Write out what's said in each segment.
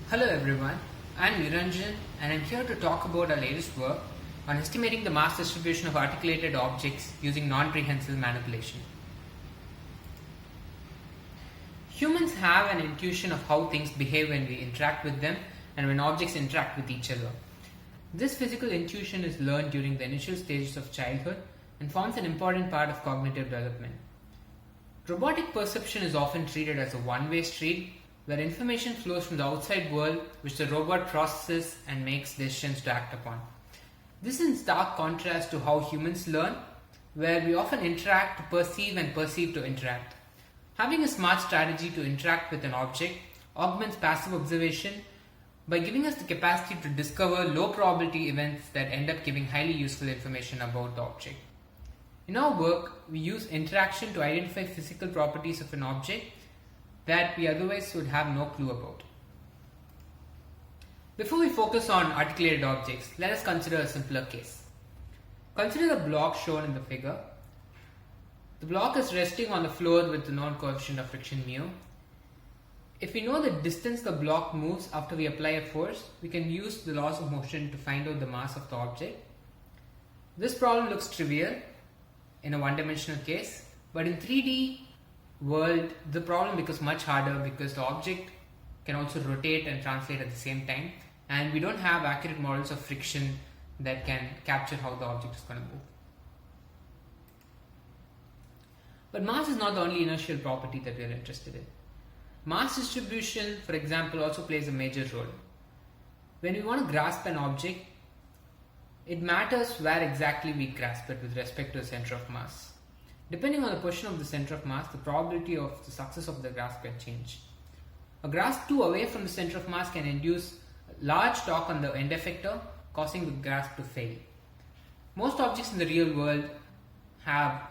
Hello everyone, I'm Niranjan and I'm here to talk about our latest work on estimating the mass distribution of articulated objects using non-prehensile manipulation. Humans have an intuition of how things behave when we interact with them and when objects interact with each other. This physical intuition is learned during the initial stages of childhood and forms an important part of cognitive development. Robotic perception is often treated as a one-way street where information flows from the outside world which the robot processes and makes decisions to act upon. This is in stark contrast to how humans learn, where we often interact to perceive and perceive to interact. Having a smart strategy to interact with an object augments passive observation by giving us the capacity to discover low probability events that end up giving highly useful information about the object. In our work, we use interaction to identify physical properties of an object that we otherwise would have no clue about. Before we focus on articulated objects, let us consider a simpler case. Consider the block shown in the figure. The block is resting on the floor with the known coefficient of friction mu. If we know the distance the block moves after we apply a force, we can use the laws of motion to find out the mass of the object. This problem looks trivial in a one-dimensional case, but in 3D world, the problem becomes much harder because the object can also rotate and translate at the same time, and we don't have accurate models of friction that can capture how the object is going to move. But mass is not the only inertial property that we are interested in. Mass distribution, for example, also plays a major role. When we want to grasp an object, it matters where exactly we grasp it with respect to the center of mass. Depending on the position of the center of mass, the probability of the success of the grasp can change. A grasp too away from the center of mass can induce large torque on the end effector, causing the grasp to fail. Most objects in the real world have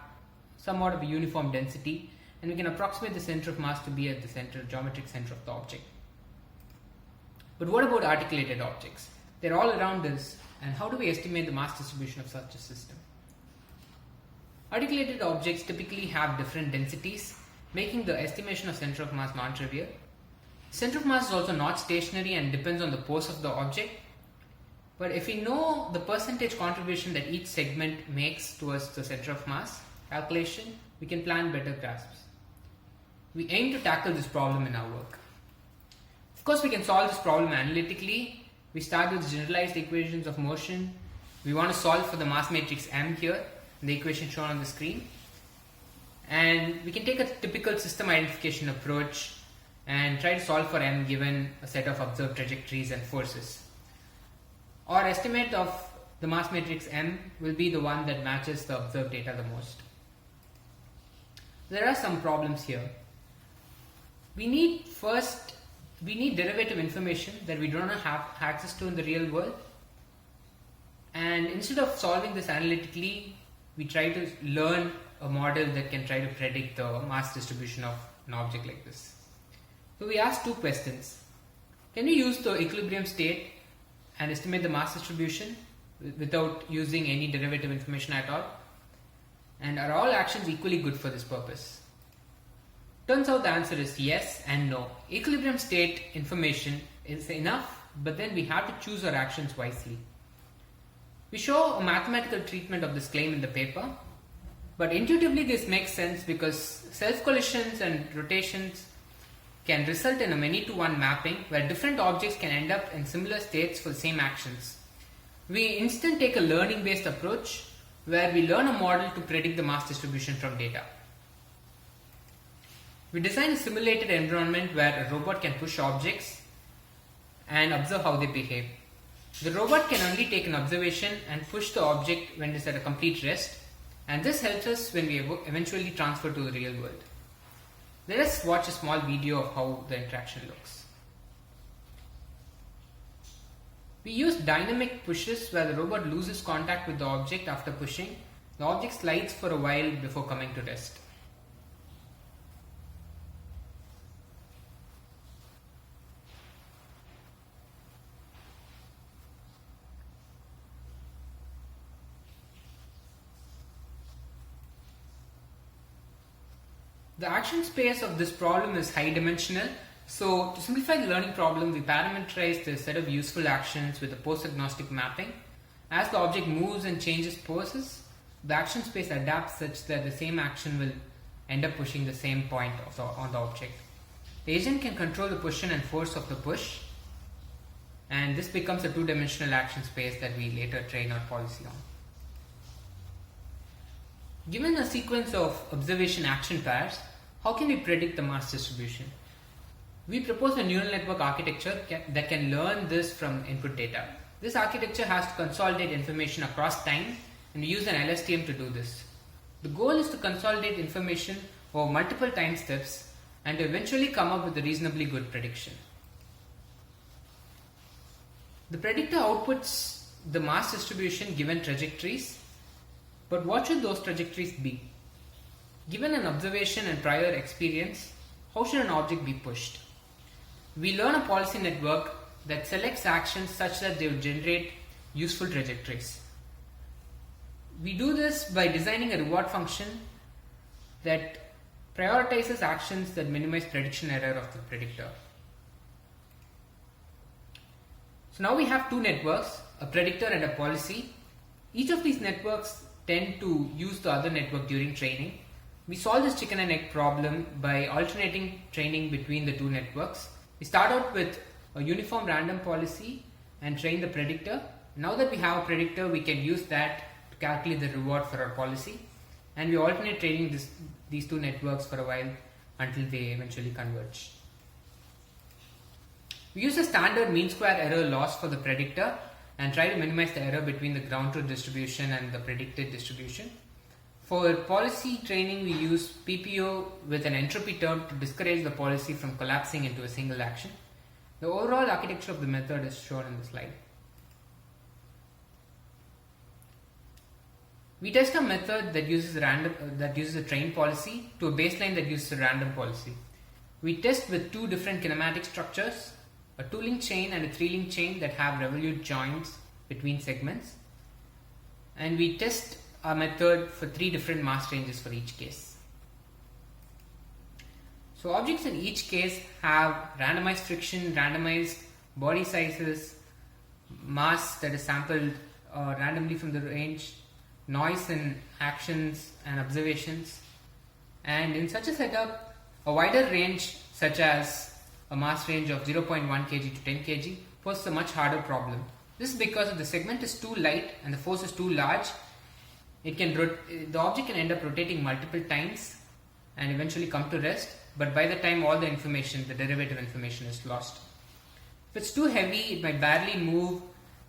somewhat of a uniform density, and we can approximate the center of mass to be at the geometric center of the object. But what about articulated objects? They're all around us, and how do we estimate the mass distribution of such a system? Articulated objects typically have different densities, making the estimation of center of mass non-trivial. Center of mass is also not stationary and depends on the pose of the object. But if we know the percentage contribution that each segment makes towards the center of mass calculation, we can plan better grasps. We aim to tackle this problem in our work. Of course, we can solve this problem analytically. We start with generalized equations of motion. We want to solve for the mass matrix M here, the equation shown on the screen, and we can take a typical system identification approach and try to solve for M given a set of observed trajectories and forces. Our estimate of the mass matrix M will be the one that matches the observed data the most. There are some problems here. We need derivative information that we do not have access to in the real world, and instead of solving this analytically, we try to learn a model that can try to predict the mass distribution of an object like this. So we ask two questions. Can we use the equilibrium state and estimate the mass distribution without using any derivative information at all? And are all actions equally good for this purpose? Turns out the answer is yes and no. Equilibrium state information is enough, but then we have to choose our actions wisely. We show a mathematical treatment of this claim in the paper, but intuitively this makes sense because self-collisions and rotations can result in a many-to-one mapping where different objects can end up in similar states for the same actions. We instead take a learning-based approach where we learn a model to predict the mass distribution from data. We design a simulated environment where a robot can push objects and observe how they behave. The robot can only take an observation and push the object when it is at a complete rest, and this helps us when we eventually transfer to the real world. Let us watch a small video of how the interaction looks. We use dynamic pushes where the robot loses contact with the object after pushing. The object slides for a while before coming to rest. The action space of this problem is high dimensional So to simplify the learning problem, we parameterize the set of useful actions with a pose-agnostic mapping. As the object moves and changes poses, the action space adapts such that the same action will end up pushing the same point on the object. The agent can control the position and force of the push, and this becomes a two-dimensional action space that we later train our policy on. Given a sequence of observation action pairs, how can we predict the mass distribution? We propose a neural network architecture that can learn this from input data. This architecture has to consolidate information across time, and we use an LSTM to do this. The goal is to consolidate information over multiple time steps and to eventually come up with a reasonably good prediction. The predictor outputs the mass distribution given trajectories, but what should those trajectories be? Given an observation and prior experience, how should an object be pushed? We learn a policy network that selects actions such that they will generate useful trajectories. We do this by designing a reward function that prioritizes actions that minimize prediction error of the predictor. So now we have two networks, a predictor and a policy. Each of these networks tend to use the other network during training. We solve this chicken and egg problem by alternating training between the two networks. We start out with a uniform random policy and train the predictor. Now that we have a predictor, we can use that to calculate the reward for our policy, and we alternate training these two networks for a while until they eventually converge. We use a standard mean square error loss for the predictor and try to minimize the error between the ground truth distribution and the predicted distribution. For policy training, we use PPO with an entropy term to discourage the policy from collapsing into a single action. The overall architecture of the method is shown in the slide. We test a method that uses a train policy to a baseline that uses a random policy. We test with two different kinematic structures, a 2-link chain and a 3-link chain that have revolute joints between segments, and we test our method for 3 different mass ranges for each case. So objects in each case have randomized friction, randomized body sizes, mass that is sampled randomly from the range, noise in actions and observations, and in such a setup, a wider range such as a mass range of 0.1 kg to 10 kg poses a much harder problem. This is because if the segment is too light and the force is too large, the object can end up rotating multiple times and eventually come to rest, but by the time all the information, the derivative information, is lost. If it's too heavy, it might barely move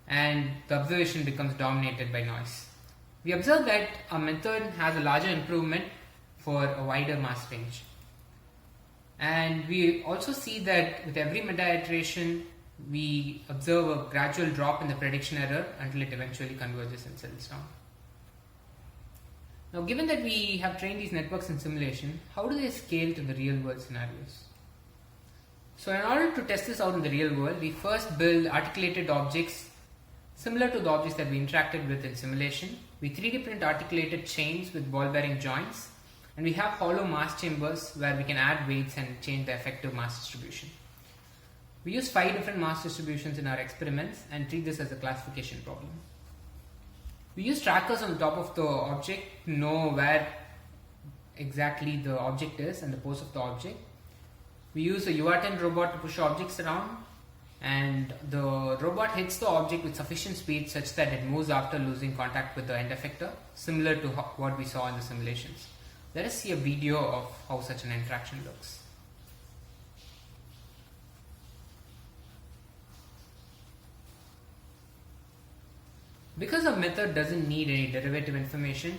and the observation becomes dominated by noise. We observe that our method has a larger improvement for a wider mass range. And we also see that with every meta-iteration, we observe a gradual drop in the prediction error until it eventually converges and settles down. Now, given that we have trained these networks in simulation, how do they scale to the real world scenarios? So in order to test this out in the real world, we first build articulated objects similar to the objects that we interacted with in simulation. We 3D print articulated chains with ball bearing joints, and we have hollow mass chambers where we can add weights and change the effective mass distribution. We use 5 different mass distributions in our experiments and treat this as a classification problem. We use trackers on the top of the object to know where exactly the object is and the pose of the object. We use a UR10 robot to push objects around, and the robot hits the object with sufficient speed such that it moves after losing contact with the end effector, similar to what we saw in the simulations. Let us see a video of how such an interaction looks. Because our method doesn't need any derivative information,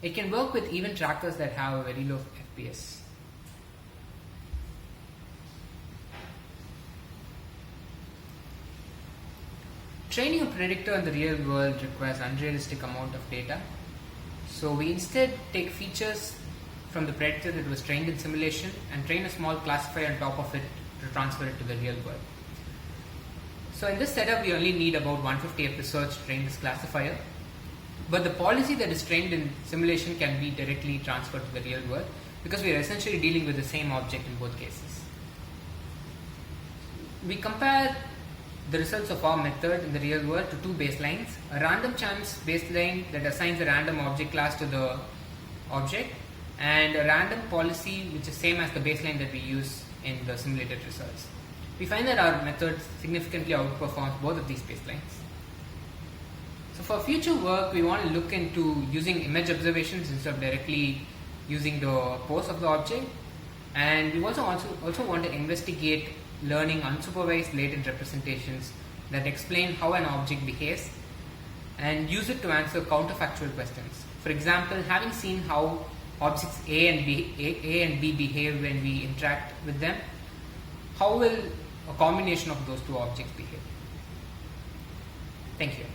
it can work with even trackers that have a very low FPS. Training a predictor in the real world requires unrealistic amount of data. So we instead take features from the predictor that was trained in simulation and train a small classifier on top of it to transfer it to the real world. So in this setup, we only need about 150 episodes to train this classifier, but the policy that is trained in simulation can be directly transferred to the real world because we are essentially dealing with the same object in both cases. we compare the results of our method in the real world to two baselines: a random chance baseline that assigns a random object class to the object, and a random policy which is same as the baseline that we use in the simulated results. We find that our method significantly outperforms both of these baselines. So for future work, we want to look into using image observations instead of directly using the pose of the object, and we also want to investigate learning unsupervised latent representations that explain how an object behaves and use it to answer counterfactual questions. For example, having seen how objects A and B behave when we interact with them, how will a combination of those two objects behave? Thank you.